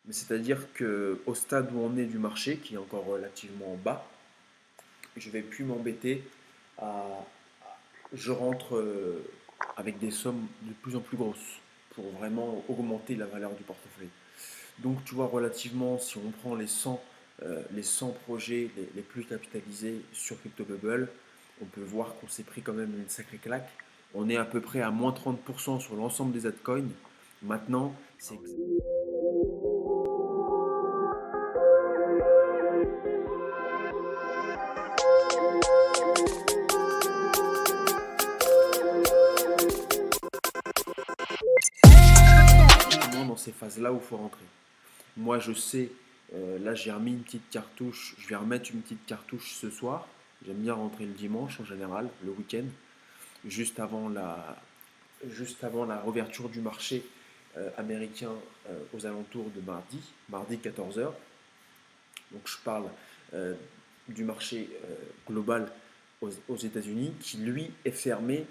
Mais c'est-à-dire qu'au stade où on est du marché, qui est encore relativement bas, je vais plus m'embêter à... Je rentre avec des sommes de plus en plus grosses pour vraiment augmenter la valeur du portefeuille. Donc tu vois, relativement, si on prend les 100 projets les plus capitalisés sur CryptoBubble, on peut voir qu'on s'est pris quand même une sacrée claque. On est à peu près à moins 30% sur l'ensemble des altcoins. Maintenant, c'est exactement dans ces phases-là où il faut rentrer. Moi, je sais, là j'ai remis une petite cartouche, je vais remettre une petite cartouche ce soir. J'aime bien rentrer le dimanche en général, le week-end, juste avant juste avant la réouverture du marché américain aux alentours de mardi 14 heures. Donc je parle euh, du marché global aux États-Unis qui lui est fermé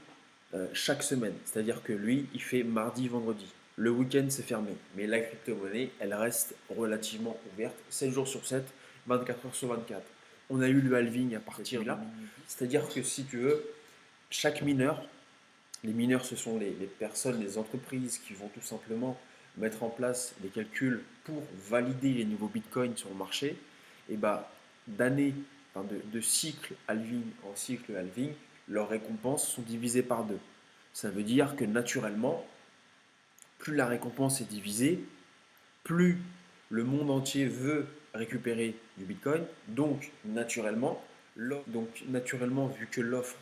chaque semaine. C'est-à-dire que lui, il fait mardi, vendredi. Le week-end, c'est fermé. Mais la crypto-monnaie, elle reste relativement ouverte 7 jours sur 7, 24 heures sur 24. On a eu le halving à partir de là. C'est-à-dire que si tu veux, chaque mineur, les mineurs, ce sont les personnes, les entreprises qui vont tout simplement mettre en place des calculs pour valider les nouveaux bitcoins sur le marché. Et bah, d'année, enfin de cycle halving en cycle halving, leurs récompenses sont divisées par deux. Ça veut dire que naturellement, plus la récompense est divisée, plus le monde entier veut récupérer du bitcoin. Donc naturellement vu que l'offre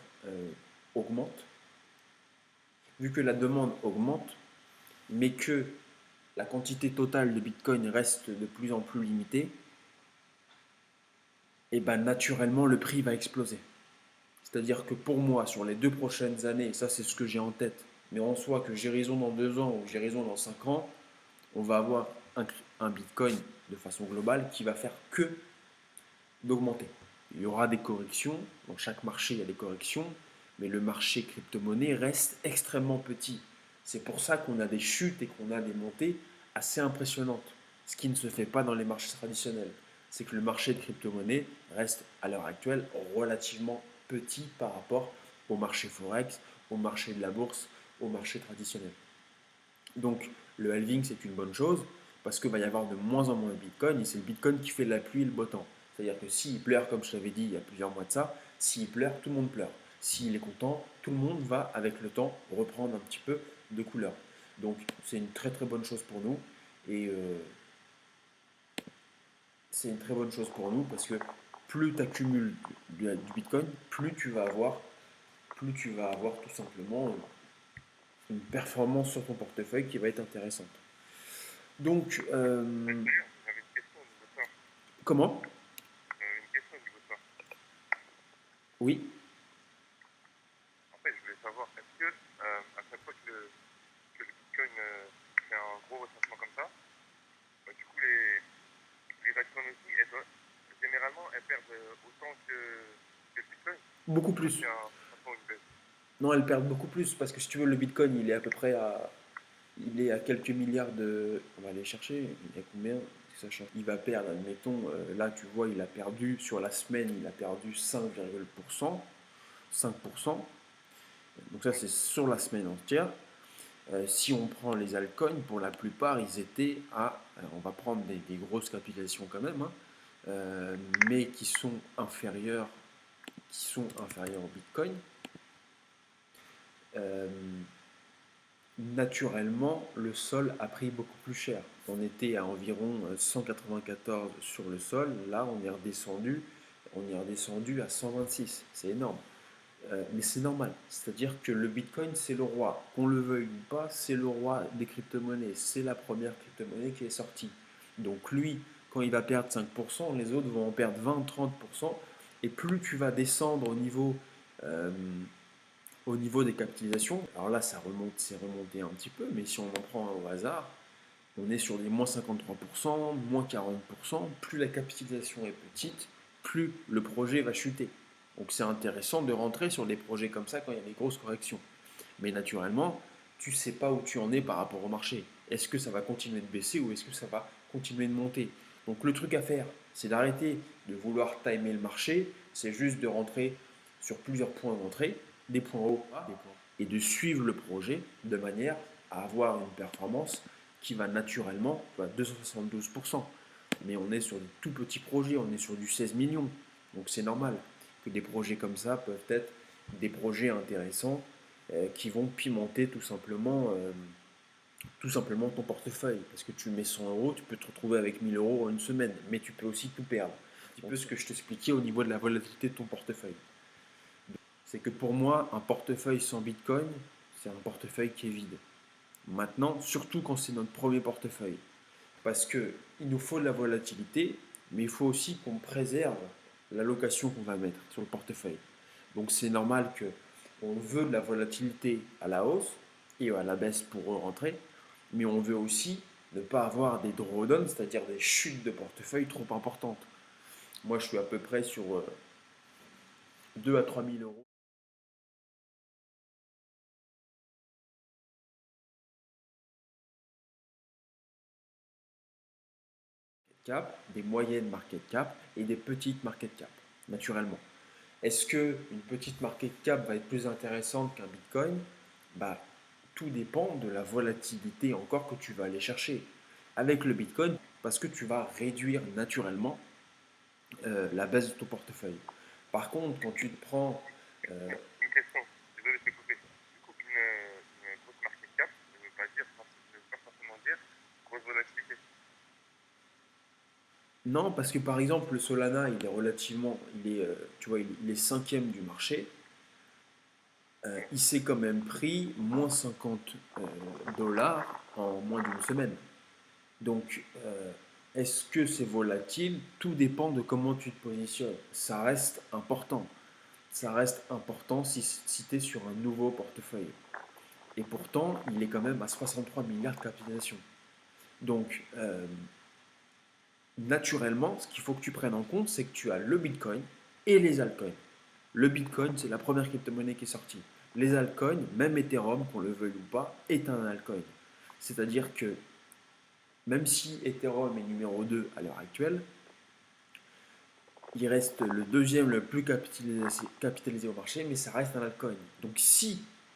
augmente, vu que la demande augmente, mais que la quantité totale de Bitcoin reste de plus en plus limitée, et ben naturellement le prix va exploser. C'est-à-dire que pour moi, sur les 2 prochaines années, et ça c'est ce que j'ai en tête, mais en soi que j'ai raison dans 2 ans ou j'ai raison dans 5 ans, on va avoir un Bitcoin de façon globale qui va faire que d'augmenter. Il y aura des corrections, dans chaque marché il y a des corrections, mais le marché crypto-monnaie reste extrêmement petit. C'est pour ça qu'on a des chutes et qu'on a des montées assez impressionnantes. Ce qui ne se fait pas dans les marchés traditionnels. C'est que le marché de crypto-monnaie reste à l'heure actuelle relativement petit par rapport au marché Forex, au marché de la bourse, au marché traditionnel. Donc le halving, c'est une bonne chose parce qu'il va y avoir de moins en moins de Bitcoin et c'est le Bitcoin qui fait la pluie et le beau temps. C'est-à-dire que s'il pleure, comme je t'avais dit il y a plusieurs mois de ça, s'il pleure, tout le monde pleure. S'il est content, tout le monde va, avec le temps, reprendre un petit peu de couleur. Donc c'est une très très bonne chose pour nous et c'est une très bonne chose pour nous parce que plus tu accumules du Bitcoin, plus tu vas avoir tout simplement une performance sur ton portefeuille qui va être intéressante. Donc, D'ailleurs, j'avais une question au niveau de ça. comment? Une question au niveau de ça. Oui. En fait, je voulais savoir, est-ce que à chaque fois que le Bitcoin fait un gros retentissement comme ça, du coup, les actions aussi, généralement, elles perdent autant que le Bitcoin, Beaucoup ou plus. c'est un retentissement ou une baisse? Non, elles perdent beaucoup plus parce que si tu veux, le Bitcoin, il est à peu près à, il est à quelques milliards de, on va aller chercher, il y a combien? Il va perdre, admettons, là tu vois, il a perdu sur la semaine, il a perdu 5,%, 5%. Donc ça Oui. c'est sur la semaine entière. Si on prend les altcoins, pour la plupart, ils étaient à, on va prendre des grosses capitalisations quand même, hein, mais qui sont inférieurs au Bitcoin. Euh, Naturellement, le sol a pris beaucoup plus cher. On était à environ 194 sur le sol, là on est redescendu à 126. C'est énorme. Mais c'est normal. C'est-à-dire que le Bitcoin, c'est le roi. Qu'on le veuille ou pas, c'est le roi des crypto-monnaies. C'est la première crypto-monnaie qui est sortie. Donc lui, quand il va perdre 5%, les autres vont en perdre 20-30%. Et plus tu vas descendre euh, au niveau des capitalisations, alors là, ça remonte, c'est remonté un petit peu, mais si on en prend un au hasard, on est sur des moins 53%, moins 40%. Plus la capitalisation est petite, plus le projet va chuter. Donc c'est intéressant de rentrer sur des projets comme ça quand il y a des grosses corrections. Mais naturellement, tu ne sais pas où tu en es par rapport au marché. Est-ce que ça va continuer de baisser ou est-ce que ça va continuer de monter. Donc le truc à faire, c'est d'arrêter de vouloir timer le marché, c'est juste de rentrer sur plusieurs points d'entrée, des points hauts, des points, et de suivre le projet de manière à avoir une performance qui va naturellement à 272%. Mais on est sur des tout petits projets, on est sur du 16 millions. Donc c'est normal que des projets comme ça peuvent être des projets intéressants qui vont pimenter tout simplement ton portefeuille. Parce que tu mets 100 euros, tu peux te retrouver avec 1000 euros en une semaine, mais tu peux aussi tout perdre. Un petit peu ce que je t'expliquais au niveau de la volatilité de ton portefeuille. C'est que pour moi, un portefeuille sans Bitcoin, c'est un portefeuille qui est vide. Maintenant, surtout quand c'est notre premier portefeuille. Parce qu'il nous faut de la volatilité, mais il faut aussi qu'on préserve l'allocation qu'on va mettre sur le portefeuille. Donc c'est normal que on veut de la volatilité à la hausse et à la baisse pour rentrer, mais on veut aussi ne pas avoir des drawdowns, c'est-à-dire des chutes de portefeuille trop importantes. Moi, je suis à peu près sur 2 à 3 000 euros cap, des moyennes market cap et des petites market cap, naturellement. Est-ce que une petite market cap va être plus intéressante qu'un Bitcoin? Bah, tout dépend de la volatilité encore que tu vas aller chercher avec le Bitcoin parce que tu vas réduire naturellement la baisse de ton portefeuille. Par contre, quand tu te prends Une question, désolé de te couper. Du coup, une grosse market cap ne veut pas dire, ne veut pas forcément dire grosse volatilité. non, parce que par exemple, le Solana, il est relativement, tu vois, il est cinquième du marché. Il s'est quand même pris moins 50 dollars en moins d'une semaine. Donc, est-ce que c'est volatile? Tout dépend de comment tu te positionnes. Ça reste important. Ça reste important si tu es sur un nouveau portefeuille. Et pourtant, il est quand même à 63 milliards de capitalisation. Donc, naturellement, ce qu'il faut que tu prennes en compte, c'est que tu as le Bitcoin et les altcoins. Le Bitcoin, c'est la première crypto-monnaie qui est sortie. Les altcoins, même Ethereum, qu'on le veuille ou pas, est un altcoin. C'est-à-dire que même si Ethereum est numéro 2 à l'heure actuelle, il reste le deuxième le plus capitalisé au marché, mais ça reste un altcoin. Donc si